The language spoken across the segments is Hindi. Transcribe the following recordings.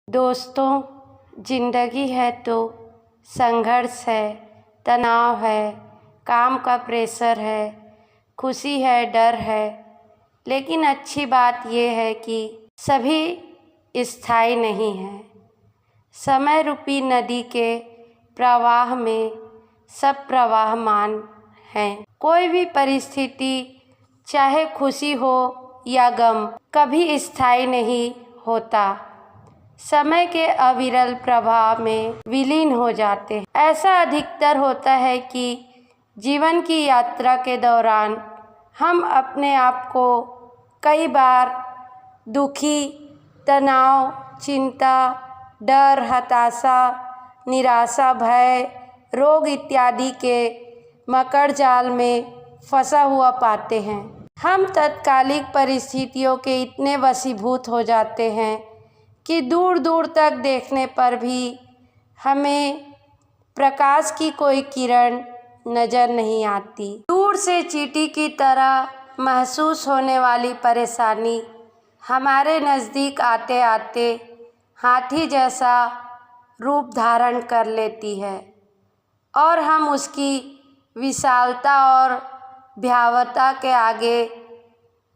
दोस्तों, जिंदगी है तो संघर्ष है, तनाव है, काम का प्रेशर है, खुशी है, डर है। लेकिन अच्छी बात यह है कि सभी स्थायी नहीं हैं। समय रूपी नदी के प्रवाह में सब प्रवाहमान हैं। कोई भी परिस्थिति, चाहे खुशी हो या गम, कभी स्थायी नहीं होता। समय के अविरल प्रभाव में विलीन हो जाते हैं। ऐसा अधिकतर होता है कि जीवन की यात्रा के दौरान हम अपने आप को कई बार दुखी, तनाव, चिंता, डर, हताशा, निराशा, भय, रोग इत्यादि के मकड़ जाल में फंसा हुआ पाते हैं। हम तत्कालिक परिस्थितियों के इतने वशीभूत हो जाते हैं कि दूर दूर तक देखने पर भी हमें प्रकाश की कोई किरण नज़र नहीं आती। दूर से चींटी की तरह महसूस होने वाली परेशानी हमारे नज़दीक आते आते हाथी जैसा रूप धारण कर लेती है और हम उसकी विशालता और भयावहता के आगे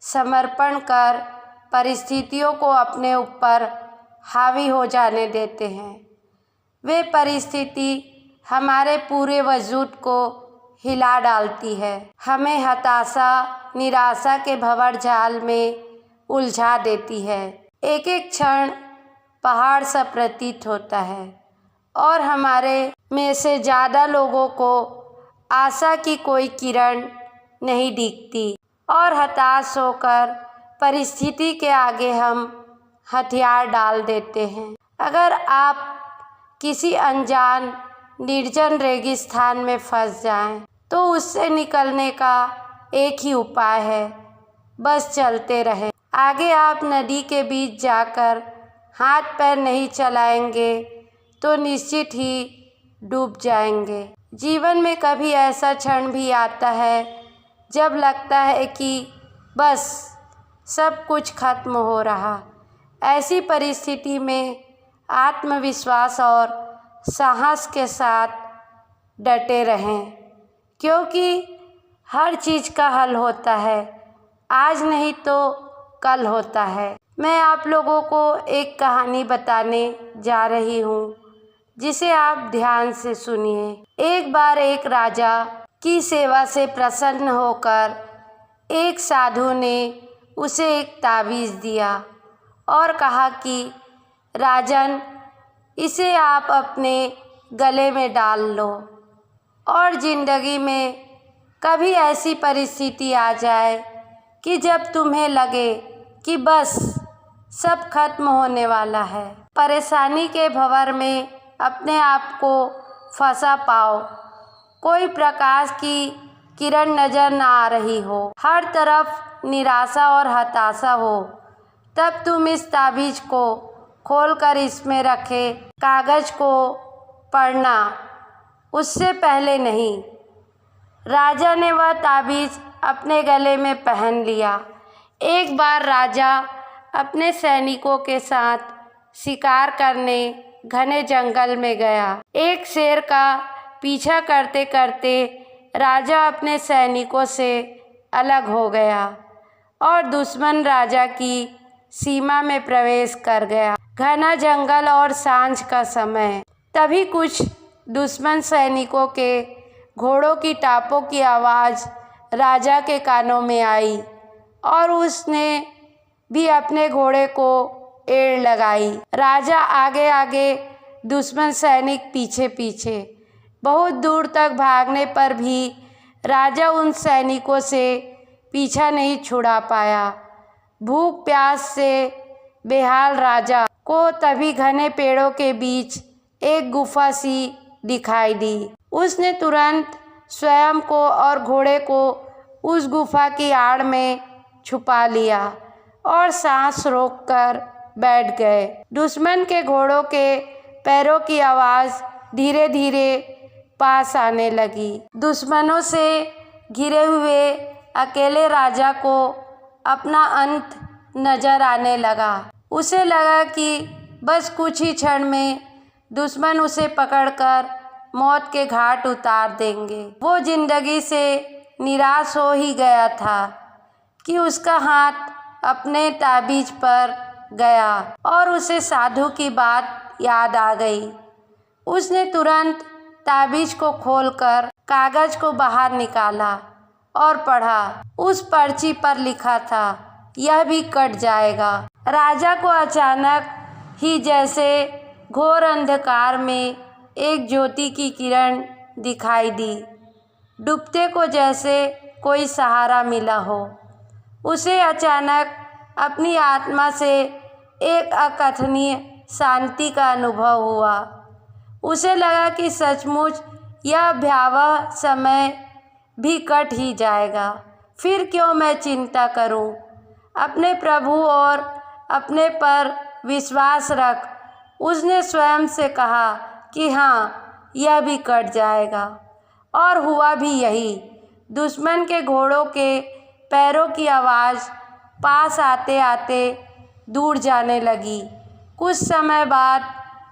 समर्पण कर परिस्थितियों को अपने ऊपर हावी हो जाने देते हैं। वे परिस्थिति हमारे पूरे वजूद को हिला डालती है, हमें हताशा, निराशा के भंवर जाल में उलझा देती है। एक एक क्षण पहाड़ सा प्रतीत होता है और हमारे में से ज़्यादा लोगों को आशा की कोई किरण नहीं दिखती और हताश होकर परिस्थिति के आगे हम हथियार डाल देते हैं। अगर आप किसी अनजान निर्जन रेगिस्तान में फंस जाएं, तो उससे निकलने का एक ही उपाय है, बस चलते रहें। आगे आप नदी के बीच जाकर हाथ पैर नहीं चलाएंगे तो निश्चित ही डूब जाएंगे। जीवन में कभी ऐसा क्षण भी आता है जब लगता है कि बस सब कुछ खत्म हो रहा। ऐसी परिस्थिति में आत्मविश्वास और साहस के साथ डटे रहें, क्योंकि हर चीज़ का हल होता है, आज नहीं तो कल होता है। मैं आप लोगों को एक कहानी बताने जा रही हूँ, जिसे आप ध्यान से सुनिए। एक बार एक राजा की सेवा से प्रसन्न होकर एक साधु ने उसे एक ताबीज़ दिया और कहा कि राजन, इसे आप अपने गले में डाल लो और ज़िंदगी में कभी ऐसी परिस्थिति आ जाए कि जब तुम्हें लगे कि बस सब खत्म होने वाला है, परेशानी के भंवर में अपने आप को फंसा पाओ, कोई प्रकाश की किरण नज़र ना आ रही हो, हर तरफ निराशा और हताशा हो, तब तुम इस ताबीज़ को खोलकर इसमें रखे कागज़ को पढ़ना, उससे पहले नहीं। राजा ने वह ताबीज़ अपने गले में पहन लिया। एक बार राजा अपने सैनिकों के साथ शिकार करने घने जंगल में गया। एक शेर का पीछा करते करते राजा अपने सैनिकों से अलग हो गया और दुश्मन राजा की सीमा में प्रवेश कर गया। घना जंगल और सांझ का समय। तभी कुछ दुश्मन सैनिकों के घोड़ों की टापों की आवाज़ राजा के कानों में आई और उसने भी अपने घोड़े को एड़ लगाई। राजा आगे आगे, दुश्मन सैनिक पीछे पीछे। बहुत दूर तक भागने पर भी राजा उन सैनिकों से पीछा नहीं छुड़ा पाया। भूख प्यास से बेहाल राजा को तभी घने पेड़ों के बीच एक गुफा सी दिखाई दी। उसने तुरंत स्वयं को और घोड़े को उस गुफा की आड़ में छुपा लिया और सांस रोककर बैठ गए। दुश्मन के घोड़ों के पैरों की आवाज़ धीरे धीरे पास आने लगी। दुश्मनों से घिरे हुए अकेले राजा को अपना अंत नजर आने लगा। उसे लगा कि बस कुछ ही क्षण में दुश्मन उसे पकड़कर मौत के घाट उतार देंगे। वो जिंदगी से निराश हो ही गया था कि उसका हाथ अपने ताबीज पर गया और उसे साधु की बात याद आ गई। उसने तुरंत ताबीज को खोलकर कागज को बाहर निकाला और पढ़ा। उस पर्ची पर लिखा था, यह भी कट जाएगा। राजा को अचानक ही जैसे घोर अंधकार में एक ज्योति की किरण दिखाई दी। डूबते को जैसे कोई सहारा मिला हो। उसे अचानक अपनी आत्मा से एक अकथनीय शांति का अनुभव हुआ। उसे लगा कि सचमुच यह भयावह समय भी कट ही जाएगा। फिर क्यों मैं चिंता करूं? अपने प्रभु और अपने पर विश्वास रख। उसने स्वयं से कहा कि हाँ, यह भी कट जाएगा। और हुआ भी यही। दुश्मन के घोड़ों के पैरों की आवाज़ पास आते आते दूर जाने लगी। कुछ समय बाद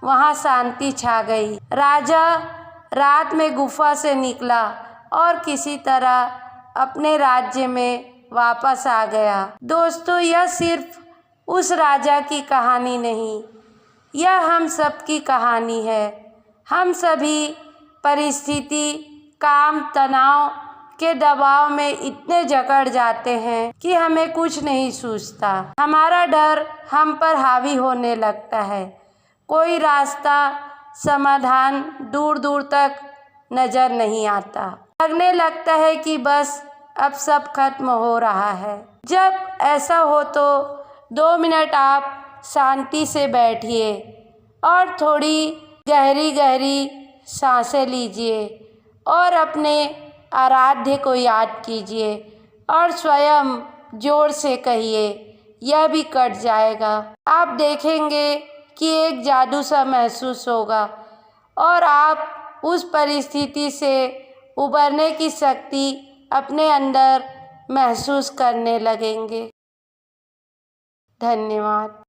वहाँ शांति छा गई। राजा रात में गुफा से निकला और किसी तरह अपने राज्य में वापस आ गया। दोस्तों, यह सिर्फ उस राजा की कहानी नहीं, यह हम सब की कहानी है। हम सभी परिस्थिति, काम, तनाव के दबाव में इतने जकड़ जाते हैं कि हमें कुछ नहीं सूझता। हमारा डर हम पर हावी होने लगता है। कोई रास्ता, समाधान दूर दूर तक नज़र नहीं आता। लगने लगता है कि बस अब सब खत्म हो रहा है। जब ऐसा हो तो 2 मिनट आप शांति से बैठिए और थोड़ी गहरी गहरी सांसें लीजिए और अपने आराध्य को याद कीजिए और स्वयं जोर से कहिए, यह भी कट जाएगा। आप देखेंगे कि एक जादू सा महसूस होगा और आप उस परिस्थिति से उबरने की शक्ति अपने अंदर महसूस करने लगेंगे। धन्यवाद।